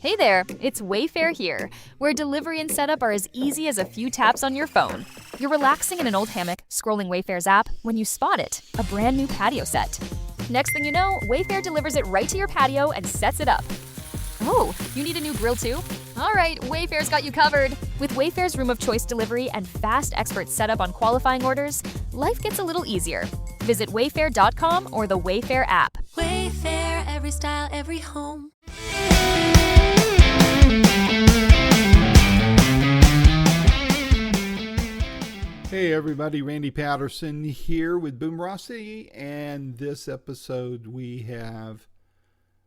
Hey there, it's Wayfair here, where delivery and setup are as easy as a few taps on your phone. You're relaxing in an old hammock, scrolling Wayfair's app, when you spot it, a brand new patio set. Next thing you know, Wayfair delivers it right to your patio and sets it up. Oh, you need a new grill too? All right, Wayfair's got you covered. With Wayfair's Room of Choice delivery and fast expert setup on qualifying orders, life gets a little easier. Visit wayfair.com or the Wayfair app. Wayfair, every style, every home. Hey everybody, Randy Patterson here with Boomerocity, and this episode we have,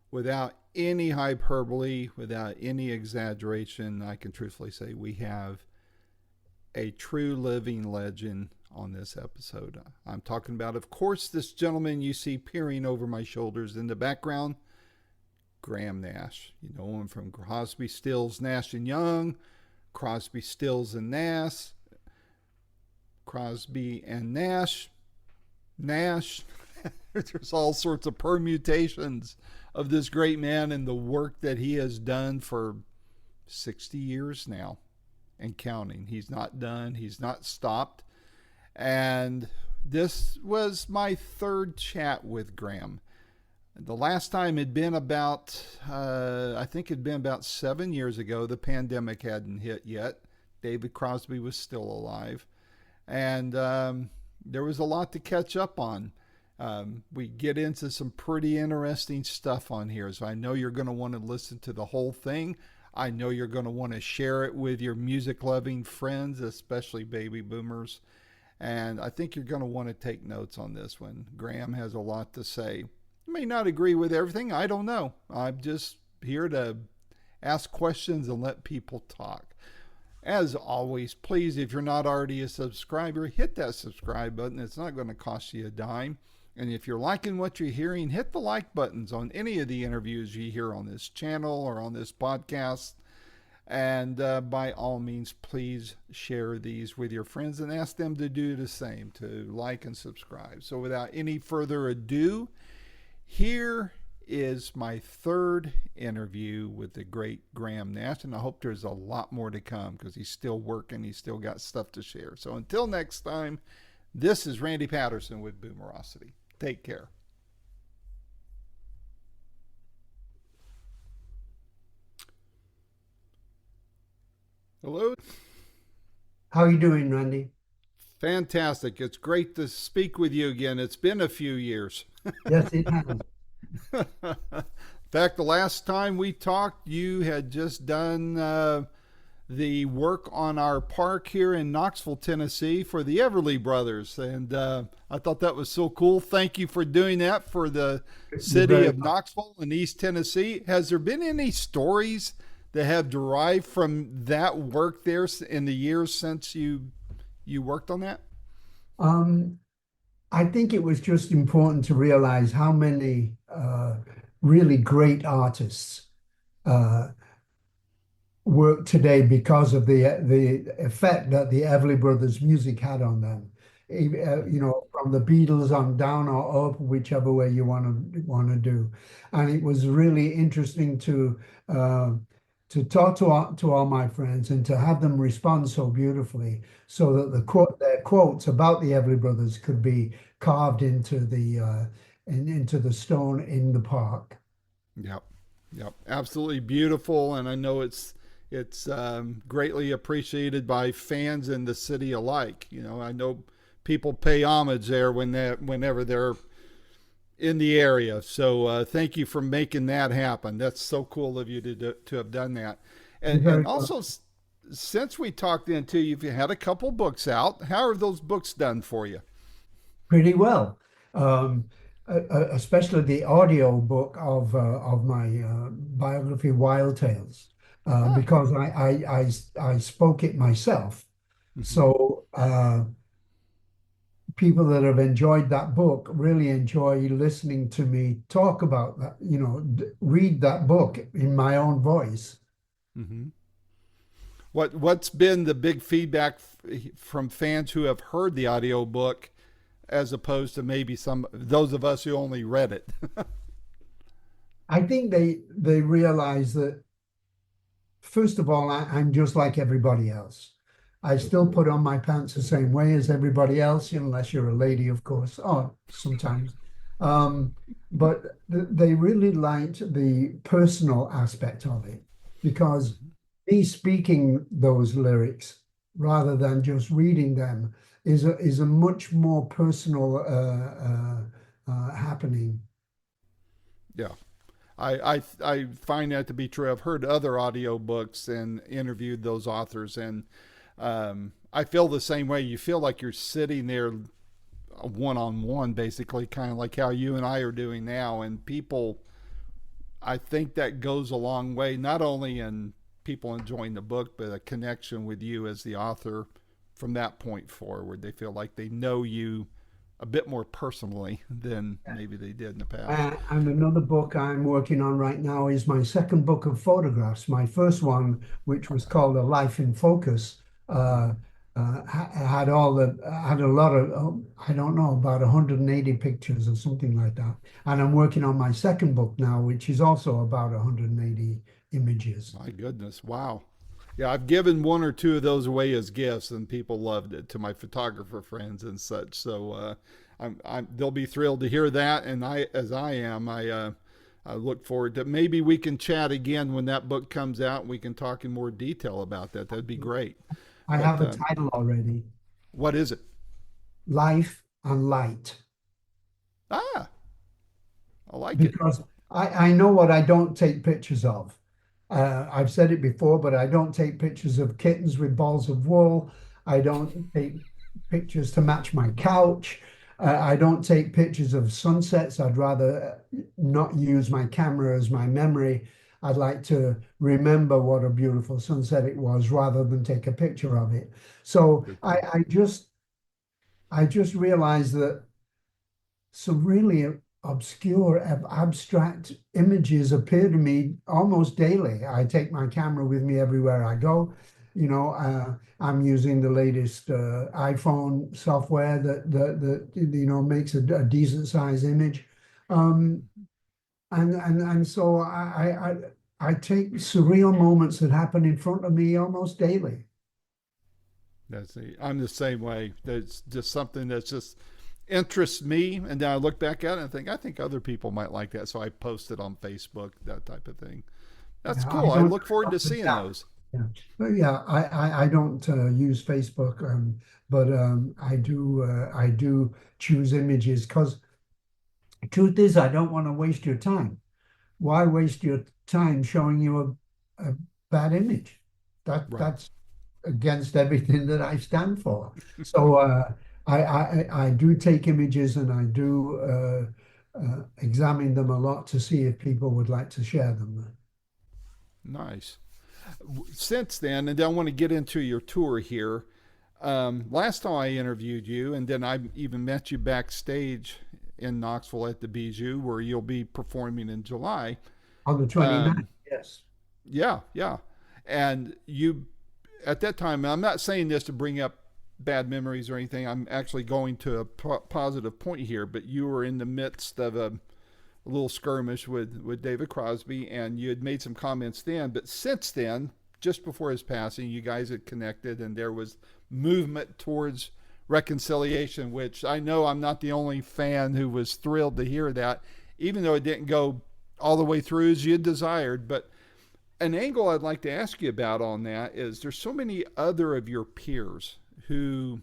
without any hyperbole, without any exaggeration, I can truthfully say we have a true living legend on this episode. I'm talking about, of course, this gentleman you see peering over my shoulders in the background, Graham Nash. You know him from Crosby, Stills, Nash and Young, Crosby, Stills and Nash, Crosby and Nash. There's all sorts of permutations of this great man and the work that he has done for 60 years now and counting. He's not done. He's not stopped. And this was my third chat with Graham. The last time had been about, I think it'd been about 7 years ago. The pandemic hadn't hit yet. David Crosby was still alive. And there was a lot to catch up on. We get into some pretty interesting stuff on here, so I know you're going to want to listen to the whole thing. I know you're going to want to share it with your music-loving friends, especially baby boomers. And I think you're going to want to take notes on this one. Graham has a lot to say. You may not agree with everything. I don't know. I'm just here to ask questions and let people talk. As always, please, if you're not already a subscriber, hit that subscribe button. It's not going to cost you a dime. And if you're liking what you're hearing, hit the like buttons on any of the interviews you hear on this channel or on this podcast. And by all means, please share these with your friends and ask them to do the same, to like and subscribe. So without any further ado, here is my third interview with the great Graham Nash, and I hope there's a lot more to come because he's still working. He's still got stuff to share. So until next time, this is Randy Patterson with Boomerocity. Take care. Hello. How are you doing, Randy? Fantastic. It's great to speak with you again. It's been a few years. Yes, it has. In fact, the last time we talked, you had just done the work on our park here in Knoxville, Tennessee for the Everly Brothers. And I thought that was so cool. Thank you for doing that for the city of Knoxville in East Tennessee. Has there been any stories that have derived from that work there in the years since you worked on that? I think it was just important to realize how many really great artists work today because of the effect that the Everly Brothers' music had on them. You know, from the Beatles on down or up, whichever way you want to do. And it was really interesting to talk to all my friends and to have them respond so beautifully, so that their quotes about the Everly Brothers could be carved into the stone in the park. Yep, absolutely beautiful, and I know it's greatly appreciated by fans in the city alike. You know, I know people pay homage there whenever they're in the area. So thank you for making that happen. That's so cool of you to have done that. And also, since we talked then too, you've had a couple books out. How are those books done for you? Pretty well. Especially the audio book of my biography, Wild Tales, because I spoke it myself. Mm-hmm. So people that have enjoyed that book really enjoy listening to me talk about that, you know, read that book in my own voice. Mm-hmm. What's been the big feedback from fans who have heard the audio book as opposed to maybe those of us who only read it? I think they realize that first of all, I'm just like everybody else. I still put on my pants the same way as everybody else, unless you're a lady, of course. Oh, sometimes. Um, but they really liked the personal aspect of it because me speaking those lyrics rather than just reading them is a much more personal happening. Yeah. I find that to be true. I've heard other audio books and interviewed those authors, and I feel the same way. You feel like you're sitting there one on one, basically, kind of like how you and I are doing now. And people, I think that goes a long way, not only in people enjoying the book, but a connection with you as the author from that point forward. They feel like they know you a bit more personally than maybe they did in the past. And another book I'm working on right now is my second book of photographs. My first one, which was called A Life in Focus, uh, had had a lot of I don't know, about 180 pictures or something like that. And I'm working on my second book now, which is also about 180 images. My goodness. Wow. Yeah, I've given one or two of those away as gifts, and people loved it to my photographer friends and such. So they'll be thrilled to hear that, and as I am, I look forward to maybe we can chat again when that book comes out, and we can talk in more detail about that. That'd be great. I But have a title already, what is it? Life and Light. Ah, I like it. Because I know what I don't take pictures of. I've said it before, but I don't take pictures of kittens with balls of wool. I don't take pictures to match my couch. I don't take pictures of sunsets. I'd rather not use my camera as my memory. I'd like to remember what a beautiful sunset it was rather than take a picture of it. So Good I, point. I just I just realized that some really obscure, abstract images appear to me almost daily. I take my camera with me everywhere I go. I'm using the latest iPhone software that makes a decent size image, um, and so I take surreal moments that happen in front of me almost daily. I'm the same way. That's just something that's just interests me, and then I look back at it and I think other people might like that, so I post it on Facebook, that type of thing. That's Yeah, I cool. I don't. look forward to seeing those. Yeah, yeah. I don't use Facebook, but I do choose images because the truth is I don't want to waste your time. Why waste your time showing you a bad image? Right. That's against everything that I stand for. So I do take images and I do examine them a lot to see if people would like to share them. Nice. Since then, and then I want to get into your tour here. Last time I interviewed you, and then I even met you backstage in Knoxville at the Bijou, where you'll be performing in July. On the 29th, Um, yes. yeah, yeah. And you, at that time, I'm not saying this to bring up bad memories or anything. I'm actually going to a positive point here, but you were in the midst of a little skirmish with David Crosby, and you had made some comments then. But since then, just before his passing, you guys had connected, and there was movement towards reconciliation, which I know I'm not the only fan who was thrilled to hear that, even though it didn't go all the way through as you had desired. But an angle I'd like to ask you about on that is there's so many other of your peers who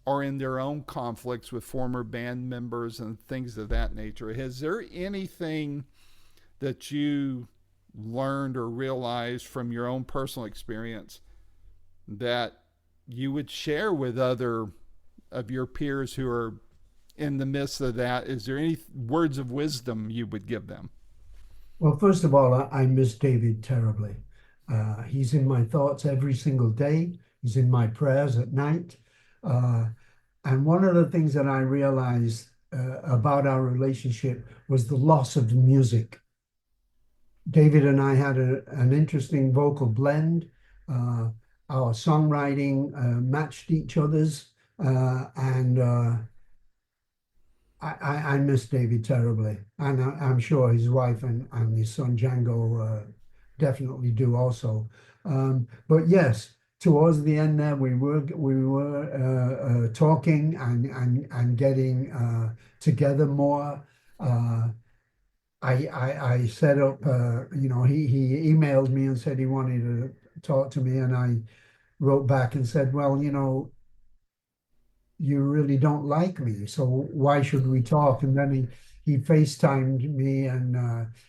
are in their own conflicts with former band members and things of that nature. Has there anything that you learned or realized from your own personal experience that you would share with other of your peers who are in the midst of that? Is there any words of wisdom you would give them? Well, first of all, I miss David terribly. He's in my thoughts every single day. He's in my prayers at night. Uh, and one of the things that I realized about our relationship was the loss of the music. David and I had an interesting vocal blend. Uh, our songwriting matched each other's, and I miss David terribly, and I'm sure his wife and his son Django definitely do also. But yes, towards the end there, we were talking and getting together more. Uh, I set up, he emailed me and said he wanted to talk to me, and I wrote back and said, well, you really don't like me, so why should we talk? And then he FaceTimed me and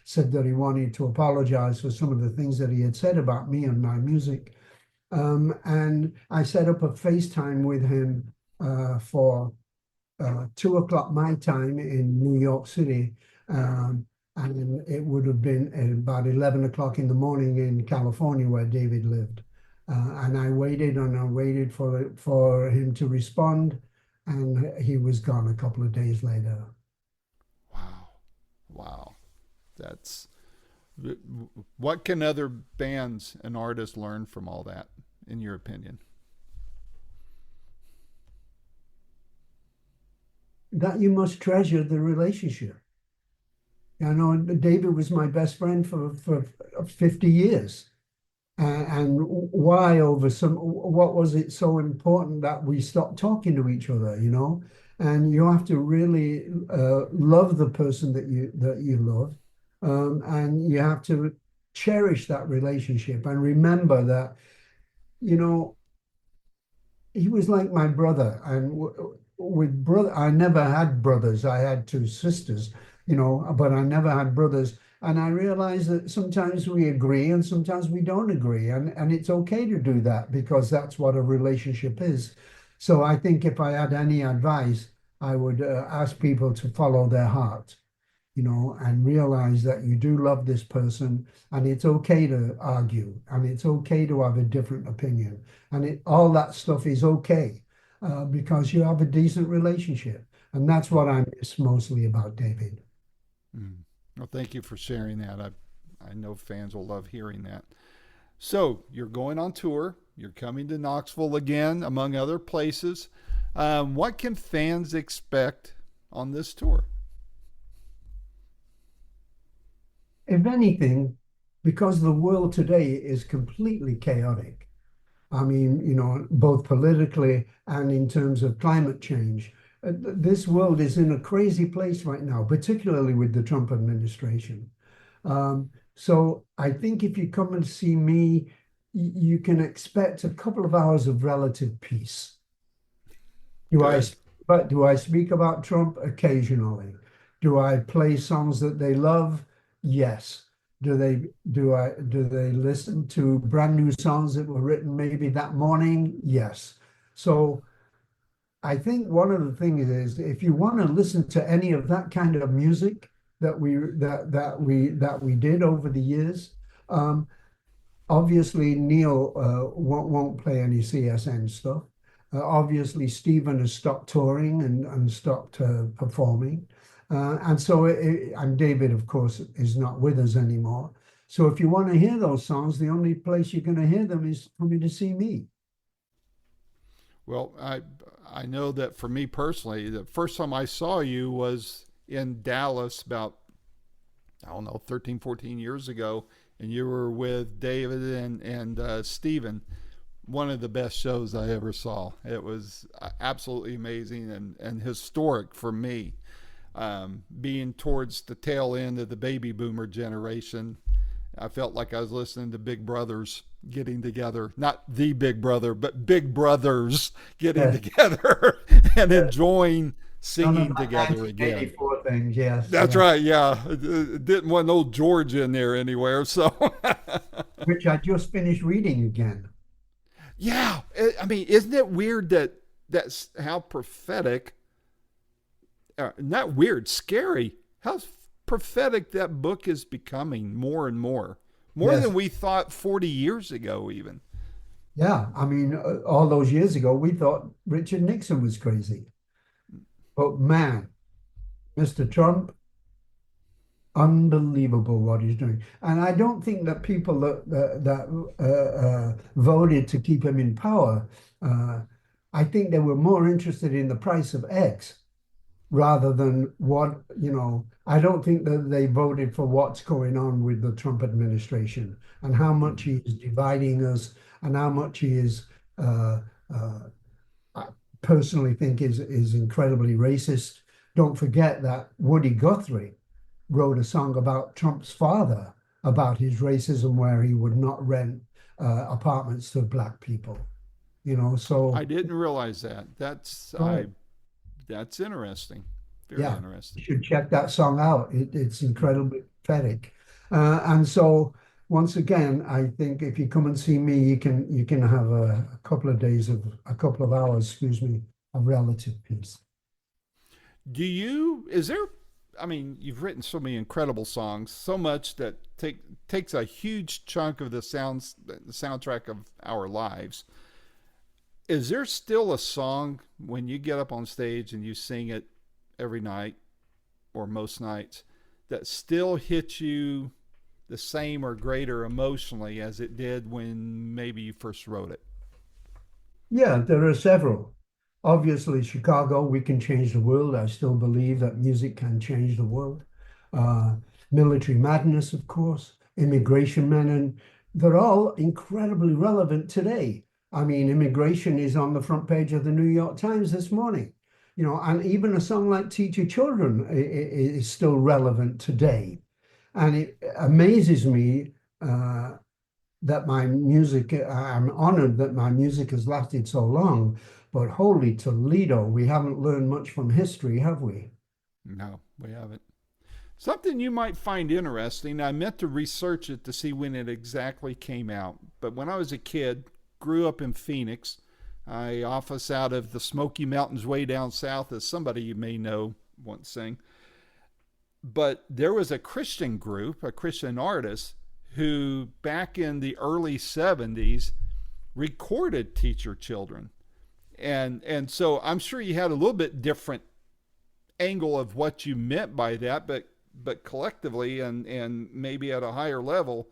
said that he wanted to apologize for some of the things that he had said about me and my music. And I set up a FaceTime with him for 2 o'clock my time in New York City. And it would have been about 11 o'clock in the morning in California where David lived. And I waited and I waited for him to respond, and he was gone a couple of days later. Wow. Wow. That's what can other bands and artists learn from all that, in your opinion? That you must treasure the relationship. I know David was my best friend for 50 years. And why what was it so important that we stopped talking to each other, And you have to really love the person that you love. And you have to cherish that relationship and remember that, you know, he was like my brother. And with brother, I never had brothers. I had two sisters, but I never had brothers. And I realize that sometimes we agree and sometimes we don't agree. And it's okay to do that because that's what a relationship is. So I think if I had any advice, I would ask people to follow their heart, and realize that you do love this person, and it's okay to argue, and it's okay to have a different opinion, and all that stuff is okay because you have a decent relationship, and that's what I miss mostly about David. Mm. Well, thank you for sharing that. I know fans will love hearing that. So you're going on tour. You're coming to Knoxville again, among other places. What can fans expect on this tour? If anything, because the world today is completely chaotic, I mean, both politically and in terms of climate change, this world is in a crazy place right now, particularly with the Trump administration. So I think if you come and see me, you can expect a couple of hours of relative peace. Good. But do I speak about Trump? Occasionally. Do I play songs that they love? Yes. Do they listen to brand new songs that were written maybe that morning? Yes. So I think one of the things is if you want to listen to any of that kind of music that we did over the years, obviously Neil won't play any CSN stuff. Obviously Stephen has stopped touring and stopped performing. And David, of course, is not with us anymore. So if you want to hear those songs, the only place you're going to hear them is coming to see me. Well, I know that for me personally, the first time I saw you was in Dallas about, I don't know, 13, 14 years ago, and you were with David and Stephen. One of the best shows I ever saw. It was absolutely amazing and historic for me. Being towards the tail end of the baby boomer generation, I felt like I was listening to Big Brothers getting together. Not the Big Brother, but Big Brothers getting together and enjoying singing together again. 1984 things, yes. That's right, yeah. Didn't want old George in there anywhere, so. Which I just finished reading again. Yeah, I mean, isn't it weird that that's how prophetic, not weird, scary, how prophetic that book is becoming more and more Yes. than we thought 40 years ago even. Yeah, I mean, all those years ago, we thought Richard Nixon was crazy. But man, Mr. Trump, unbelievable what he's doing. And I don't think that people that voted to keep him in power, I think they were more interested in the price of eggs rather than what, I don't think that they voted for what's going on with the Trump administration and how much he is dividing us and how much he is, uh, uh, I personally think is incredibly racist. Don't forget that Woody Guthrie wrote a song about Trump's father, about his racism, where he would not rent apartments to black people. I So didn't realize that. right. That's interesting. Very Yeah, you interesting. should check that song out. It's incredibly pathetic. And so once again, I think if you come and see me, you can have a couple of days of a couple of hours, excuse me, of relative peace. Is there, I mean, you've written so many incredible songs, so much that takes a huge chunk of the soundtrack of our lives. Is there still a song when you get up on stage and you sing it every night or most nights that still hits you the same or greater emotionally as it did when maybe you first wrote it? Yeah, there are several. Obviously, Chicago, we can change the world. I still believe that music can change the world. Uh, Military Madness, of course, Immigration Men, and they're all incredibly relevant today. I mean, immigration is on the front page of the New York Times this morning. And even a song like Teach Your Children is still relevant today. And it amazes me that my music, I'm honored that my music has lasted so long, but holy Toledo, we haven't learned much from history, have we? No, we haven't. Something you might find interesting. I meant to research it to see when it exactly came out, but when I was a kid, grew up in Phoenix. I office out of the Smoky Mountains way down south, as somebody you may know once sang. But there was a Christian group, a Christian artist, who back in the early 70s recorded Teach Your Children. And so I'm sure you had a little bit different angle of what you meant by that, but collectively and maybe at a higher level,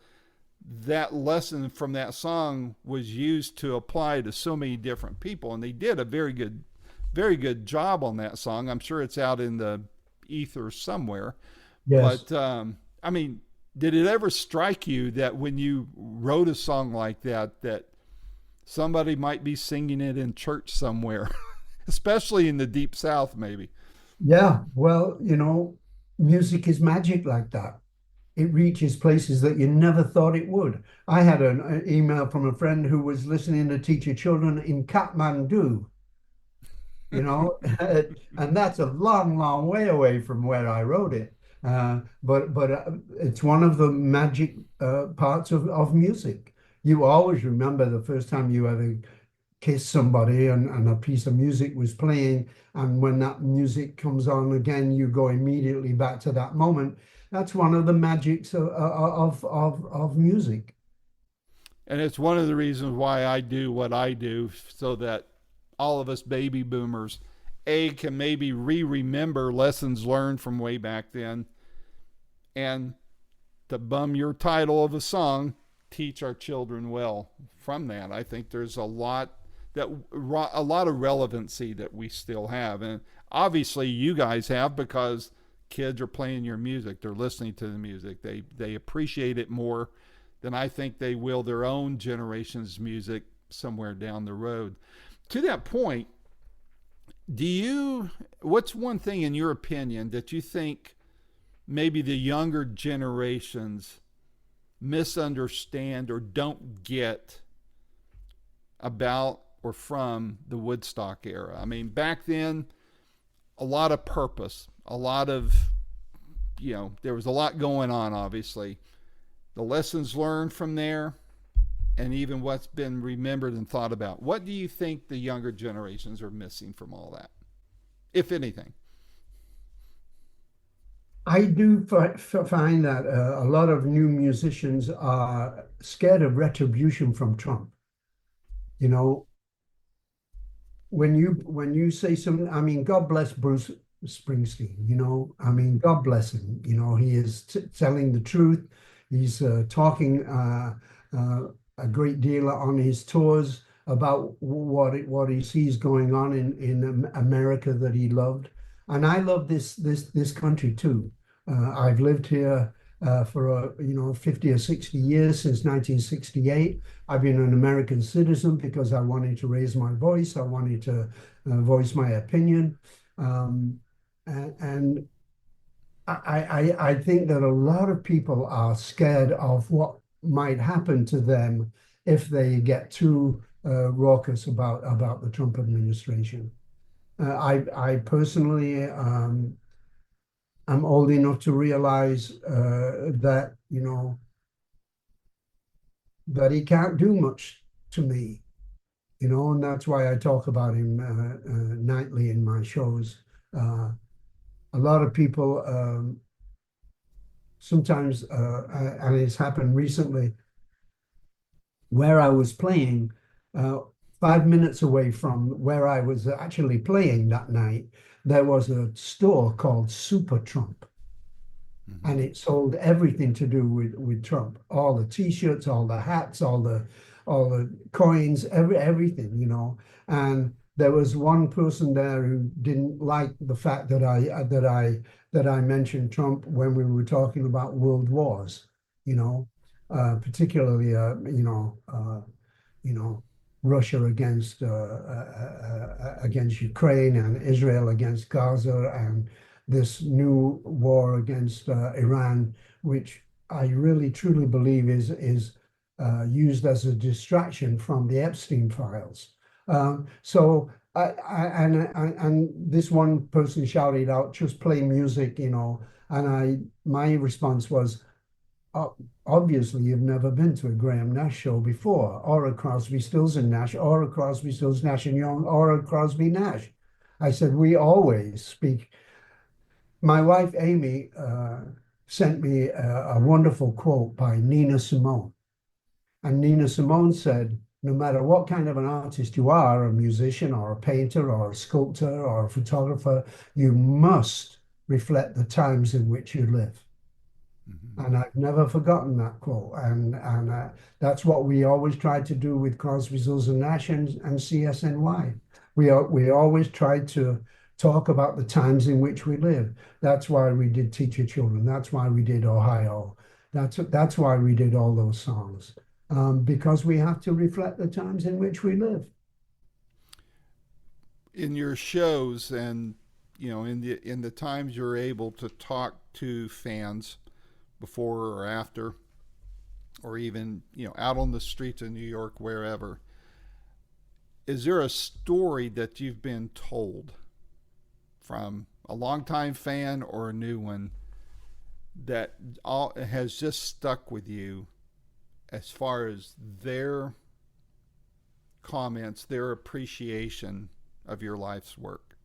that lesson from that song was used to apply to so many different people, and they did a very good job on that song. I'm sure it's out in the ether somewhere. Yes. But I mean, did it ever strike you that when you wrote a song like that, that somebody might be singing it in church somewhere, especially in the deep South, maybe? Yeah. Well, music is magic like that. It reaches places that you never thought it would. I had an email from a friend who was listening to Teach Your Children in Kathmandu, and that's a long, long way away from where I wrote it. But it's one of the magic parts of music. You always remember the first time you ever kissed somebody and a piece of music was playing, and when that music comes on again, you go immediately back to that moment. That's one of the magics of music. And it's one of the reasons why I do what I do, so that all of us baby boomers, A, can maybe remember lessons learned from way back then, and to bum your title of a song, teach our children well from that. I think there's a lot of relevancy that we still have, and obviously you guys have, because kids are playing your music, they're listening to the music, they appreciate it more than I think they will their own generation's music somewhere down the road. To that point, what's one thing in your opinion that you think maybe the younger generations misunderstand or don't get about or from the Woodstock era? I mean, back then, a lot of purpose, a lot of, there was a lot going on, obviously. The lessons learned from there, and even what's been remembered and thought about. What do you think the younger generations are missing from all that, if anything? I do find that a lot of new musicians are scared of retribution from Trump. You know, when you say something, I mean, God bless Bruce Springsteen. I mean, God bless him. He is telling the truth. He's talking a great deal on his tours about what he sees going on in America that he loved. And I love this country too. I've lived here for 50 or 60 years since 1968. I've been an American citizen because I wanted to raise my voice. I wanted to voice my opinion. Um, and I think that a lot of people are scared of what might happen to them if they get too raucous about the Trump administration. I personally am old enough to realize that that he can't do much to me, and that's why I talk about him nightly in my shows. A lot of people sometimes, and it's happened recently, where I was playing, 5 minutes away from where I was actually playing that night, there was a store called Super Trump. And it sold everything to do with Trump, all the T-shirts, all the hats, all the coins, everything. And there was one person there who didn't like the fact that I mentioned Trump when we were talking about world wars, particularly Russia against Ukraine and Israel against Gaza and this new war against Iran, which I really truly believe is used as a distraction from the Epstein files. So and this one person shouted out, "Just play music," and my response was, obviously you've never been to a Graham Nash show before, or a Crosby, Stills and Nash, or a Crosby, Stills, Nash and Young, or a Crosby Nash. I said, we always speak. My wife, Amy, sent me a wonderful quote by Nina Simone. And Nina Simone said, no matter what kind of an artist you are, a musician or a painter or a sculptor or a photographer, you must reflect the times in which you live. And I've never forgotten that quote. And that's what we always tried to do with Crosby, Stills and Nash and CSNY. We always tried to talk about the times in which we live. That's why we did Teach Your Children. That's why we did Ohio. That's why we did all those songs, because we have to reflect the times in which we live. In your shows, and in the times you're able to talk to fans before or after, or even out on the streets of New York, wherever, is there a story that you've been told from a longtime fan or a new one that has just stuck with you as far as their comments, their appreciation of your life's work?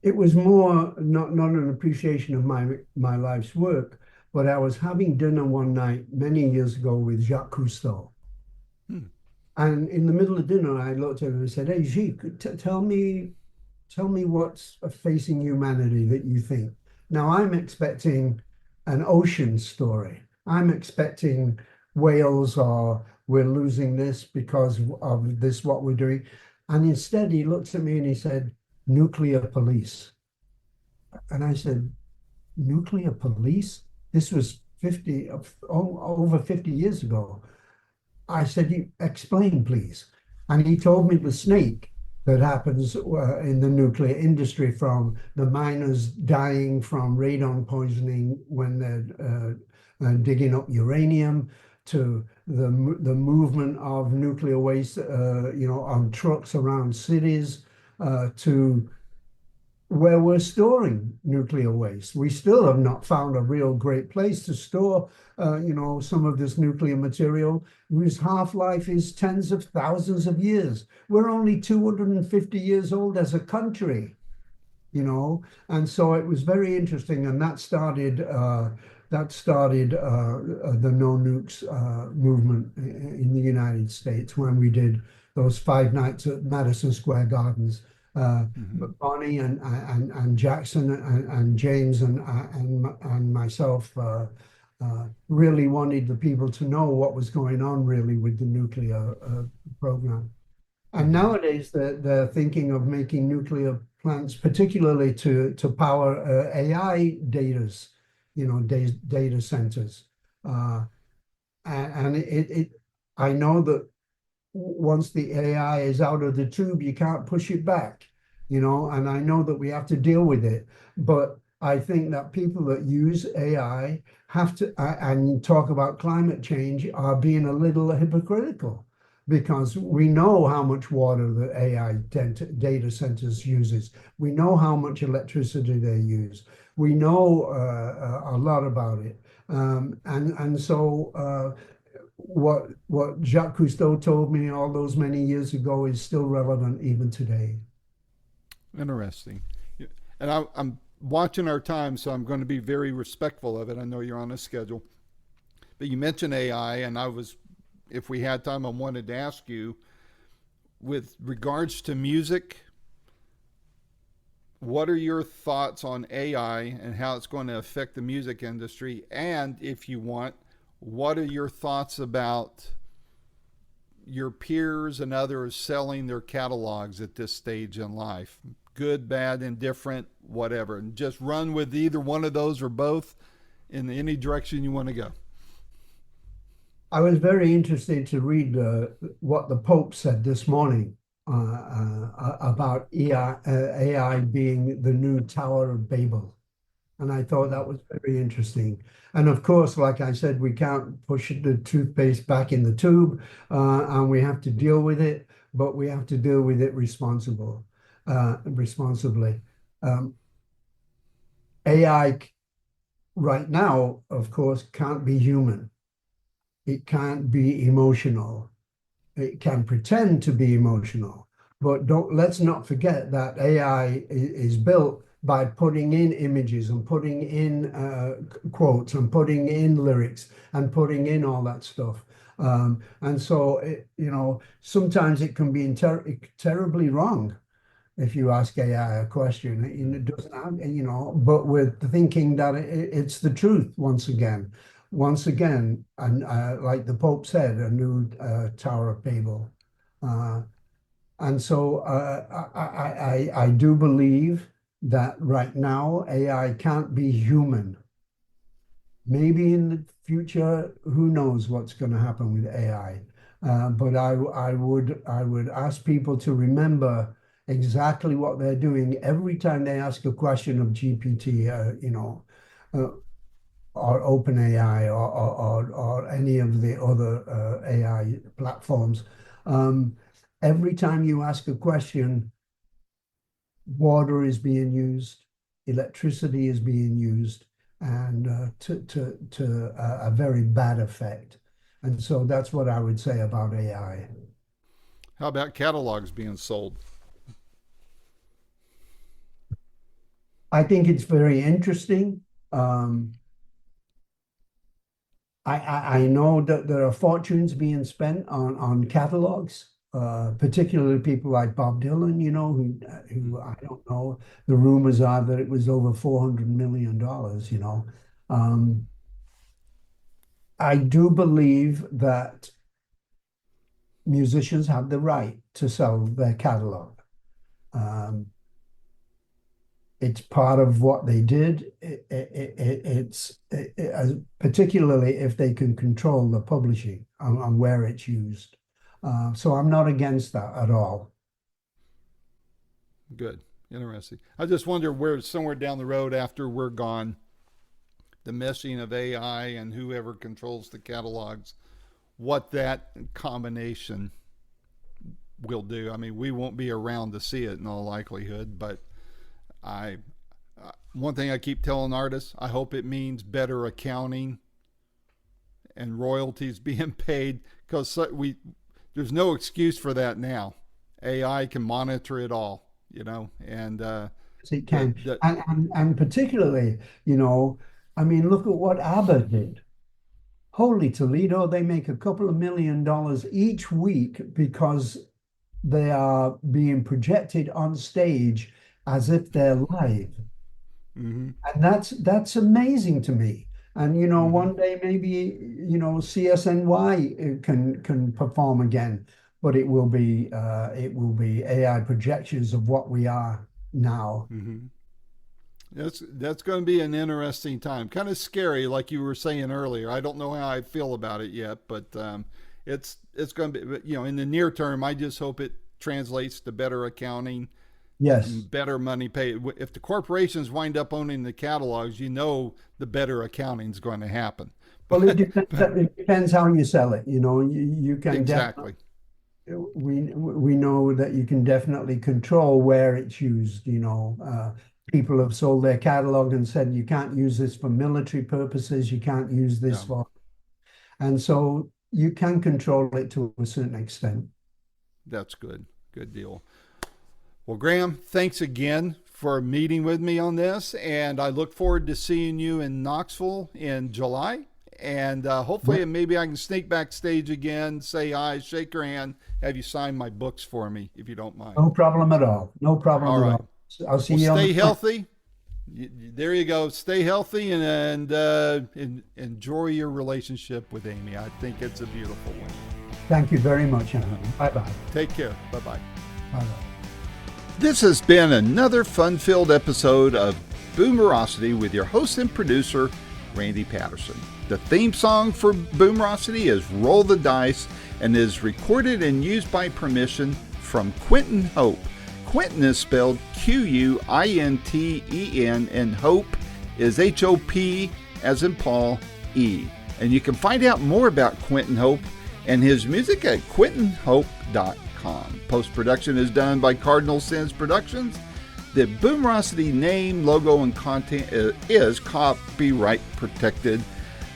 It was more not an appreciation of my life's work, but I was having dinner one night many years ago with Jacques Cousteau. And in the middle of dinner, I looked at him and said, "Hey, Jacques, tell me what's facing humanity that you think." Now, I'm expecting an ocean story. I'm expecting whales, or we're losing this because of this, what we're doing. And instead, he looks at me and he said, "Nuclear police." And I said, "Nuclear police?" This was over 50 years ago. I said, "You explain, please." And he told me the snake that happens in the nuclear industry, from the miners dying from radon poisoning when they're digging up uranium, to the movement of nuclear waste, on trucks around cities, to where we're storing nuclear waste. We still have not found a real great place to store, some of this nuclear material, whose half-life is tens of thousands of years. We're only 250 years old as a country, and so it was very interesting, and that started the no nukes movement in the United States when we did those 5 nights at Madison Square Gardens. Bonnie and Jackson and James and myself really wanted the people to know what was going on really with the nuclear program. And nowadays, they're thinking of making nuclear plants, particularly to power AI data centers. Uh, and I know that once the AI is out of the tube, you can't push it back, and I know that we have to deal with it. But I think that people that use AI have to, and talk about climate change, are being a little hypocritical because we know how much water the AI data centers uses. We know how much electricity they use. We know a lot about it. And so what Jacques Cousteau told me all those many years ago is still relevant even today. Interesting. Yeah. And I'm watching our time, so I'm going to be very respectful of it. I know you're on a schedule. But you mentioned AI, and if we had time, I wanted to ask you, with regards to music, what are your thoughts on AI and how it's going to affect the music industry? And if you want, what are your thoughts about your peers and others selling their catalogs at this stage in life? Good, bad, indifferent, whatever. And just run with either one of those or both in any direction you want to go. I was very interested to read what the Pope said this morning about AI being the new Tower of Babel. And I thought that was very interesting. And of course, like I said, we can't push the toothpaste back in the tube, and we have to deal with it, but we have to deal with it responsibly. AI right now, of course, can't be human. It can't be emotional. It can pretend to be emotional, but let's not forget that AI is built by putting in images and putting in quotes and putting in lyrics and putting in all that stuff. And so, sometimes it can be terribly wrong if you ask AI a question. It doesn't have, but we're thinking that it's the truth once again. Once again, and like the Pope said, a new Tower of Babel. And so I do believe that right now AI can't be human. Maybe in the future, who knows what's going to happen with AI. But I would ask people to remember exactly what they're doing every time they ask a question of GPT, or OpenAI or any of the other AI platforms. Every time you ask a question, water is being used, electricity is being used, and to a very bad effect. And so that's what I would say about AI. How about catalogs being sold? I think it's very interesting. I know that there are fortunes being spent on catalogs, particularly people like Bob Dylan, who I don't know. The rumors are that it was over $400 million. I do believe that musicians have the right to sell their catalog. It's part of what they did. Particularly if they can control the publishing and where it's used. So I'm not against that at all. Good. Interesting. I just wonder where somewhere down the road after we're gone, the meshing of AI and whoever controls the catalogs, what that combination will do. I mean, we won't be around to see it in all likelihood, but one thing I keep telling artists, I hope it means better accounting and royalties being paid, because there's no excuse for that now. AI can monitor it all, and It can, and particularly, I mean, look at what ABBA did. Holy Toledo, they make a couple of $1 million each week because they are being projected on stage as if they're live. mm-hmm. And that's amazing to me. And one day maybe CSNY can perform again. but it will be AI projections of what we are now. Mm-hmm. That's going to be an interesting time. Kind of scary, like you were saying earlier. I don't know how I feel about it yet, but it's going to be, you know, in the near term. I just hope it translates to better accounting, Yes. and better money paid. If the corporations wind up owning the catalogs, you know, the better accounting is going to happen. Well, it depends how you sell it. You know, you can Exactly. we know that you can definitely control where it's used. You know, people have sold their catalog and said you can't use this for military purposes, you can't use this Yeah. for, and so you can control it to a certain extent. That's good. Good deal. Well, Graham, thanks again for meeting with me on this, and I look forward to seeing you in Knoxville in July. And hopefully, maybe I can sneak backstage again, say hi, shake your hand, have you sign my books for me, if you don't mind. No problem at all. No problem All at right. all. I'll see Well, you on stay the healthy. There you go. Stay healthy and enjoy your relationship with Amy. I think it's a beautiful one. Thank you very much, Alan. Bye-bye. Take care. Bye-bye. Bye-bye. This has been another fun-filled episode of Boomerocity with your host and producer, Randy Patterson. The theme song for Boomerocity is Roll the Dice and is recorded and used by permission from Quentin Hope. Quentin is spelled Quinten, and Hope is Hop as in Paul, E. And you can find out more about Quentin Hope and his music at quintenhope.com. Post-production is done by Cardinal Sins Productions. The Boomerocity name, logo, and content is copyright protected.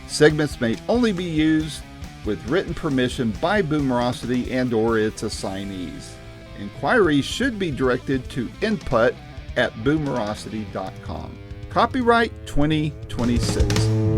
Segments may only be used with written permission by Boomerocity and or its assignees. Inquiries should be directed to input@boomerocity.com. Copyright 2026.